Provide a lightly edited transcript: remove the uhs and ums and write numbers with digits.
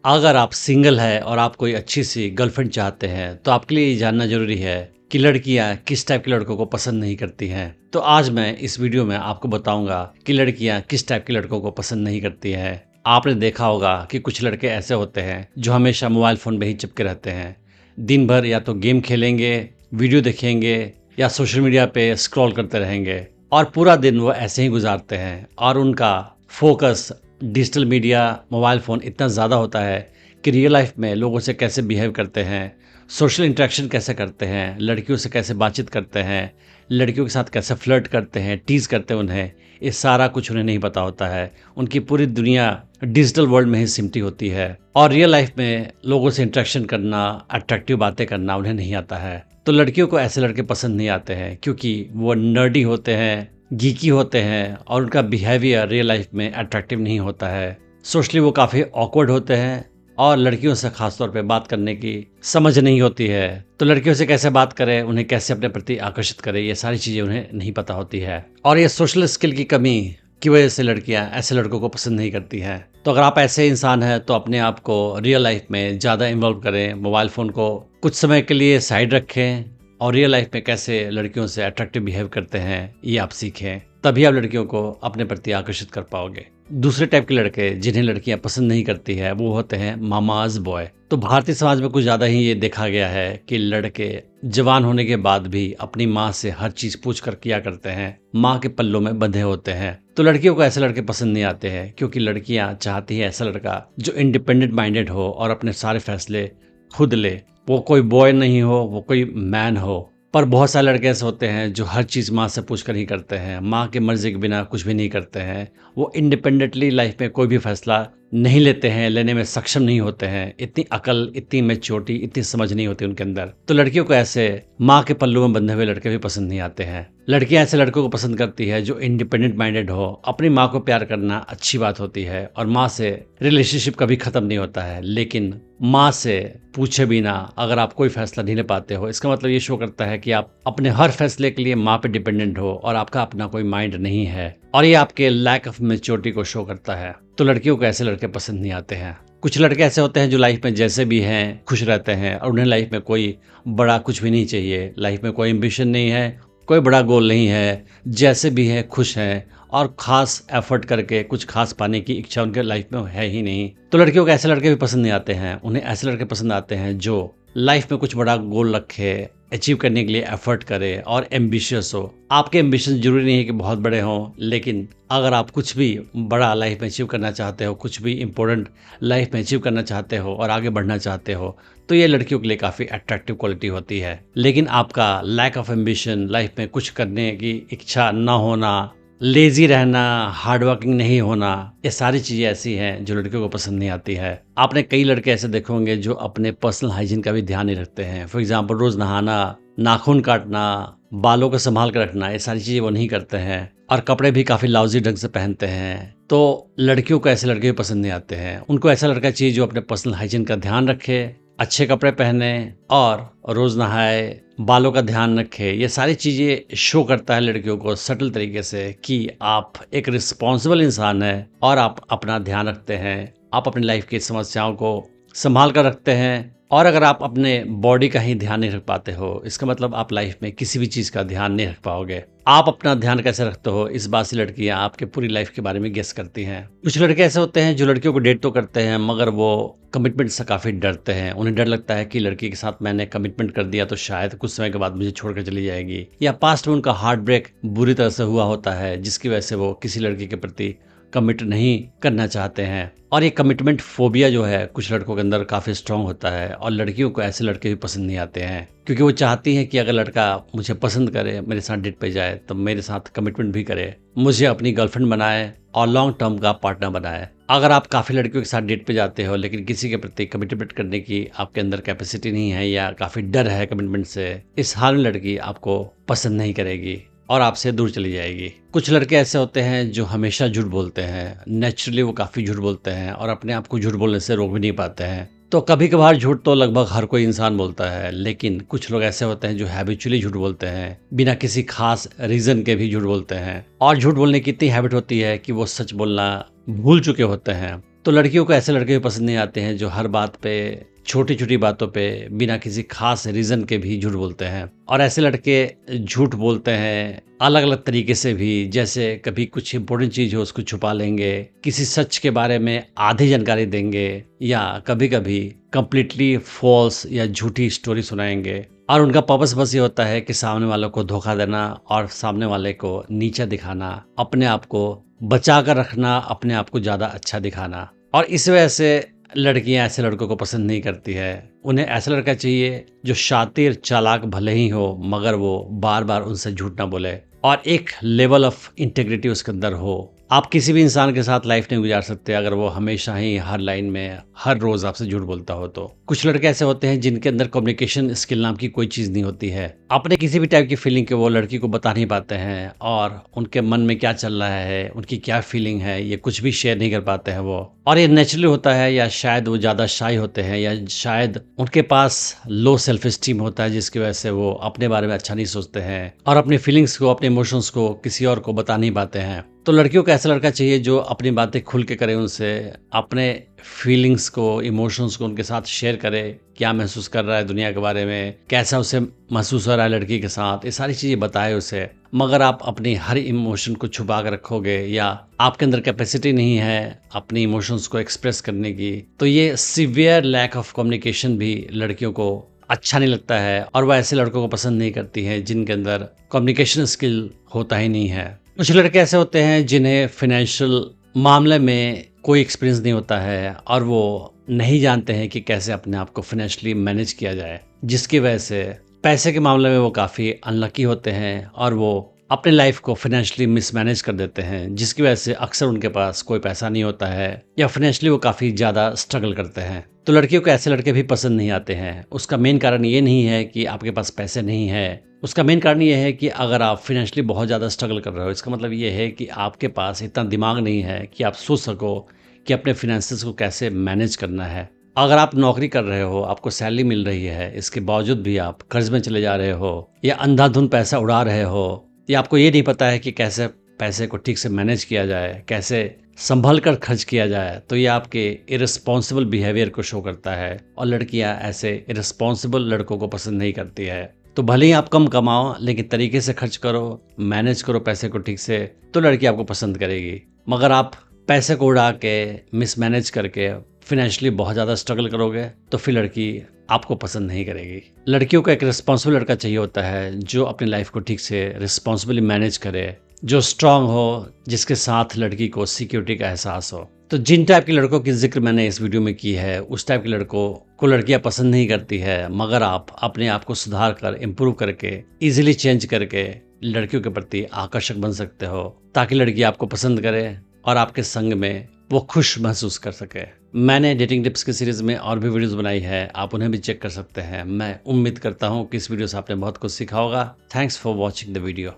अगर आप सिंगल हैं और आप कोई अच्छी सी गर्लफ्रेंड चाहते हैं तो आपके लिए ये जानना ज़रूरी है कि लड़कियां किस टाइप के लड़कों को पसंद नहीं करती हैं। तो आज मैं इस वीडियो में आपको बताऊंगा कि लड़कियां किस टाइप के लड़कों को पसंद नहीं करती हैं। आपने देखा होगा कि कुछ लड़के ऐसे होते हैं जो हमेशा मोबाइल फ़ोन में ही चिपके रहते हैं। दिन भर या तो गेम खेलेंगे, वीडियो देखेंगे या सोशल मीडिया पे स्क्रॉल करते रहेंगे और पूरा दिन वो ऐसे ही गुजारते हैं और उनका focus digital media, mobile phone इतना ज़्यादा होता है कि रियल लाइफ में लोगों से कैसे बिहेव करते हैं, सोशल इंटरेक्शन कैसे करते हैं, लड़कियों से कैसे बातचीत करते हैं, लड़कियों के साथ कैसे फ्लर्ट करते हैं, टीज़ करते हैं उन्हें, ये सारा कुछ उन्हें नहीं पता होता है। उनकी पूरी दुनिया डिजिटल वर्ल्ड में ही सिमटी होती है और रियल लाइफ में लोगों से इंटरेक्शन करना, अट्रैक्टिव बातें करना उन्हें नहीं आता है। तो लड़कियों को ऐसे लड़के पसंद नहीं आते हैं क्योंकि वो नर्डी होते हैं, गीकी होते हैं और उनका बिहेवियर रियल लाइफ में अट्रैक्टिव नहीं होता है। सोशली वो काफ़ी ऑकवर्ड होते हैं और लड़कियों से खासतौर पे बात करने की समझ नहीं होती है। तो लड़कियों से कैसे बात करें, उन्हें कैसे अपने प्रति आकर्षित करें, ये सारी चीज़ें उन्हें नहीं पता होती है और ये सोशल स्किल की कमी की वजह से लड़कियां ऐसे लड़कों को पसंद नहीं करती हैं। तो अगर आप ऐसे इंसान हैं तो अपने आप को रियल लाइफ में ज़्यादा इन्वॉल्व करें, मोबाइल फ़ोन को कुछ समय के लिए साइड रखें और रियल लाइफ में कैसे लड़कियों से अट्रैक्टिव बिहेव करते हैं ये आप सीखें। तभी आप लड़कियों को अपने प्रति आकर्षित कर पाओगे। दूसरे टाइप के लड़के जिन्हें लड़कियां पसंद नहीं करती है वो होते हैं मामाज बॉय। तो भारतीय समाज में कुछ ज़्यादा ही ये देखा गया है कि लड़के जवान होने के बाद भी अपनी माँ से हर चीज़ पूछ कर किया करते हैं, माँ के पल्लों में बंधे होते हैं। तो लड़कियों को ऐसे लड़के पसंद नहीं आते हैं क्योंकि लड़कियां चाहती हैं ऐसा लड़का जो इंडिपेंडेंट माइंडेड हो और अपने सारे फैसले खुद ले। वो कोई बॉय नहीं हो, वो कोई मैन हो। पर बहुत सारे लड़के ऐसे होते हैं जो हर चीज़ माँ से पूछ कर ही करते हैं, माँ की मर्जी के बिना कुछ भी नहीं करते हैं। वो इंडिपेंडेंटली लाइफ में कोई भी फैसला नहीं लेते हैं, लेने में सक्षम नहीं होते हैं। इतनी अकल, इतनी मैच्योरिटी, इतनी समझ नहीं होती उनके अंदर। तो लड़कियों को ऐसे माँ के पल्लू में बंधे हुए लड़के भी पसंद नहीं आते हैं। लड़कियां ऐसे लड़कों को पसंद करती है जो इंडिपेंडेंट माइंडेड हो। अपनी माँ को प्यार करना अच्छी बात होती है और माँ से रिलेशनशिप कभी खत्म नहीं होता है, लेकिन माँ से पूछे बिना अगर आप कोई फैसला नहीं ले पाते हो, इसका मतलब ये शो करता है कि आप अपने हर फैसले के लिए माँ पे डिपेंडेंट हो और आपका अपना कोई माइंड नहीं है और ये आपके लैक ऑफ मैच्योरिटी को शो करता है। तो लड़कियों को ऐसे लड़के पसंद नहीं आते हैं। कुछ लड़के ऐसे होते हैं जो लाइफ में जैसे भी हैं खुश रहते हैं और उन्हें लाइफ में कोई बड़ा कुछ भी नहीं चाहिए, लाइफ में कोई एम्बिशन नहीं है, कोई बड़ा गोल नहीं है, जैसे भी हैं खुश हैं और ख़ास एफर्ट करके कुछ खास पाने की इच्छा उनके लाइफ में है ही नहीं। तो लड़कियों को ऐसे लड़के भी पसंद नहीं आते हैं। उन्हें ऐसे लड़के पसंद आते हैं जो लाइफ में कुछ बड़ा गोल रखे, अचीव करने के लिए एफर्ट करे और एम्बिशियस हो। आपके एम्बिशन जरूरी नहीं है कि बहुत बड़े हों, लेकिन अगर आप कुछ भी बड़ा लाइफ में अचीव करना चाहते हो, कुछ भी इम्पोर्टेंट लाइफ में अचीव करना चाहते हो और आगे बढ़ना चाहते हो, तो ये लड़कियों के लिए काफ़ी अट्रैक्टिव क्वालिटी होती है। लेकिन आपका लैक ऑफ एम्बिशन, लाइफ में कुछ करने की इच्छा ना होना, लेजी रहना, हार्ड वर्किंग नहीं होना, ये सारी चीज़ें ऐसी हैं जो लड़कियों को पसंद नहीं आती है। आपने कई लड़के ऐसे देखे होंगे जो अपने पर्सनल हाइजीन का भी ध्यान नहीं रखते हैं। फॉर एग्जांपल रोज़ नहाना, नाखून काटना, बालों को संभाल कर रखना, ये सारी चीज़ें वो नहीं करते हैं और कपड़े भी काफ़ी लाउजी ढंग से पहनते हैं। तो लड़कियों को ऐसे लड़के भी पसंद नहीं आते हैं। उनको ऐसा लड़का चाहिए जो अपने पर्सनल हाइजीन का ध्यान रखे, अच्छे कपड़े पहने और रोज़ नहाए, बालों का ध्यान रखे। ये सारी चीज़ें शो करता है लड़कियों को सटल तरीके से कि आप एक रिस्पॉन्सिबल इंसान हैं और आप अपना ध्यान रखते हैं, आप अपनी लाइफ की समस्याओं को संभाल कर रखते हैं। और अगर आप अपने बॉडी का ही ध्यान नहीं रख पाते हो, इसका मतलब आप लाइफ में किसी भी चीज़ का ध्यान नहीं रख पाओगे। आप अपना ध्यान कैसे रखते हो, इस बात से लड़कियां आपके पूरी लाइफ के बारे में गेस करती हैं। कुछ लड़के ऐसे होते हैं जो लड़कियों को डेट तो करते हैं मगर वो कमिटमेंट से काफ़ी डरते हैं। उन्हें डर लगता है कि लड़की के साथ मैंने कमिटमेंट कर दिया तो शायद कुछ समय के बाद मुझे छोड़कर चली जाएगी, या पास्ट में उनका हार्ट ब्रेक बुरी तरह से हुआ होता है जिसकी वजह से वो किसी लड़की के प्रति कमिट नहीं करना चाहते हैं। और ये कमिटमेंट फोबिया जो है कुछ लड़कों के अंदर काफ़ी स्ट्रांग होता है और लड़कियों को ऐसे लड़के भी पसंद नहीं आते हैं क्योंकि वो चाहती हैं कि अगर लड़का मुझे पसंद करे, मेरे साथ डेट पे जाए, तो मेरे साथ कमिटमेंट भी करे, मुझे अपनी गर्लफ्रेंड बनाए और लॉन्ग टर्म का पार्टनर बनाए। अगर आप काफ़ी लड़कियों के साथ डेट पे जाते हो लेकिन किसी के प्रति कमिटमेंट करने की आपके अंदर कैपेसिटी नहीं है या काफ़ी डर है कमिटमेंट से, इस हाल में लड़की आपको पसंद नहीं करेगी और आपसे दूर चली जाएगी। कुछ लड़के ऐसे होते हैं जो हमेशा झूठ बोलते हैं। नेचुरली वो काफ़ी झूठ बोलते हैं और अपने आप को झूठ बोलने से रोक भी नहीं पाते हैं। तो कभी कभार झूठ तो लगभग हर कोई इंसान बोलता है, लेकिन कुछ लोग ऐसे होते हैं जो हैबिचुअली झूठ बोलते हैं, बिना किसी खास रीज़न के भी झूठ बोलते हैं। और झूठ बोलने की इतनी हैबिट होती है कि वो सच बोलना भूल चुके होते हैं। तो लड़कियों को ऐसे लड़के भी पसंद नहीं आते हैं जो हर बात पे, छोटी छोटी बातों पे बिना किसी खास रीजन के भी झूठ बोलते हैं। और ऐसे लड़के झूठ बोलते हैं अलग अलग तरीके से भी, जैसे कभी कुछ इंपॉर्टेंट चीज हो उसको छुपा लेंगे, किसी सच के बारे में आधी जानकारी देंगे, या कभी कभी कंप्लीटली फॉल्स या झूठी स्टोरी सुनाएंगे। और उनका पर्पस बस ये होता है कि सामने वालों को धोखा देना और सामने वाले को नीचा दिखाना, अपने आप को बचा कर रखना, अपने आप को ज्यादा अच्छा दिखाना। और इस वजह से लड़कियां ऐसे लड़कों को पसंद नहीं करती है। उन्हें ऐसा लड़का चाहिए जो शातिर चालाक भले ही हो, मगर वो बार बार उनसे झूठ ना बोले और एक लेवल ऑफ इंटेग्रिटी उसके अंदर हो। आप किसी भी इंसान के साथ लाइफ नहीं गुजार सकते अगर वो हमेशा ही हर लाइन में हर रोज आपसे झूठ बोलता हो। तो कुछ लड़के ऐसे होते हैं जिनके अंदर कम्युनिकेशन स्किल नाम की कोई चीज नहीं होती है। अपने किसी भी टाइप की फीलिंग के वो लड़की को बता नहीं पाते हैं, और उनके मन में क्या चल रहा है, उनकी क्या फीलिंग है, ये कुछ भी शेयर नहीं कर पाते हैं वो। और ये नेचुरली होता है, या शायद वो ज्यादा शाई होते हैं, या शायद उनके पास लो सेल्फ एस्टीम होता है, जिसकी वजह से वो अपने बारे में अच्छा नहीं सोचते हैं और अपनी फीलिंग्स को, अपने इमोशंस को किसी और को बता नहीं पाते हैं। तो लड़कियों को ऐसा लड़का चाहिए जो अपनी बातें खुल के करे, उनसे अपने फीलिंग्स को, इमोशंस को उनके साथ शेयर करे, क्या महसूस कर रहा है दुनिया के बारे में, कैसा उसे महसूस हो रहा है लड़की के साथ, ये सारी चीजें बताए उसे। मगर आप अपनी हर इमोशन को छुपा कर रखोगे, या आपके अंदर कैपेसिटी नहीं है अपनी इमोशंस को एक्सप्रेस करने की, तो ये सीवियर लैक ऑफ कम्युनिकेशन भी लड़कियों को अच्छा नहीं लगता है, और वह ऐसे लड़कों को पसंद नहीं करती है जिनके अंदर कम्युनिकेशन स्किल होता ही नहीं है। कुछ लड़के ऐसे होते हैं जिन्हें फाइनेंशियल मामले में कोई एक्सपीरियंस नहीं होता है, और वो नहीं जानते हैं कि कैसे अपने आप को फाइनेंशियली मैनेज किया जाए, जिसकी वजह से पैसे के मामले में वो काफ़ी अनलकी होते हैं और वो अपने लाइफ को फाइनेंशियली मिसमैनेज कर देते हैं, जिसकी वजह से अक्सर उनके पास कोई पैसा नहीं होता है, या फाइनेंशियली वो काफ़ी ज़्यादा स्ट्रगल करते हैं। तो लड़कियों को ऐसे लड़के भी पसंद नहीं आते हैं। उसका मेन कारण ये नहीं है कि आपके पास पैसे नहीं है, उसका मेन कारण ये है कि अगर आप फाइनेंशियली बहुत ज़्यादा स्ट्रगल कर रहे हो, इसका मतलब ये है कि आपके पास इतना दिमाग नहीं है कि आप सोच सको कि अपने फिनेंसेस को कैसे मैनेज करना है। अगर आप नौकरी कर रहे हो, आपको सैलरी मिल रही है, इसके बावजूद भी आप कर्ज में चले जा रहे हो, या अंधाधुंध पैसा उड़ा रहे हो, या आपको ये नहीं पता है कि कैसे पैसे को ठीक से मैनेज किया जाए, कैसे संभल कर खर्च किया जाए, तो ये आपके इरेस्पॉन्सिबल बिहेवियर को शो करता है। और लड़कियां ऐसे इरेस्पॉन्सिबल लड़कों को पसंद नहीं करती है। तो भले ही आप कम कमाओ, लेकिन तरीके से खर्च करो, मैनेज करो पैसे को ठीक से, तो लड़की आपको पसंद करेगी। मगर आप पैसे को उड़ा के, मिसमैनेज करके फाइनेंशियली बहुत ज़्यादा स्ट्रगल करोगे, तो फिर लड़की आपको पसंद नहीं करेगी। लड़कियों को एक रिस्पॉन्सिबल लड़का चाहिए होता है जो अपनी लाइफ को ठीक से रिस्पॉन्सिबली मैनेज करे, जो स्ट्रांग हो, जिसके साथ लड़की को सिक्योरिटी का एहसास हो। तो जिन टाइप के लड़कों की जिक्र मैंने इस वीडियो में की है, उस टाइप के लड़कों को लड़कियां पसंद नहीं करती है, मगर आप अपने आप को सुधार कर, इम्प्रूव करके, इजीली चेंज करके लड़कियों के प्रति आकर्षक बन सकते हो, ताकि लड़की आपको पसंद करे और आपके संग में वो खुश महसूस कर सके। मैंने डेटिंग टिप्स की सीरीज में और भी वीडियोस बनाई है, आप उन्हें भी चेक कर सकते हैं। मैं उम्मीद करता हूँ कि इस वीडियो से आपने बहुत कुछ सीखा होगा। Thanks for watching the video.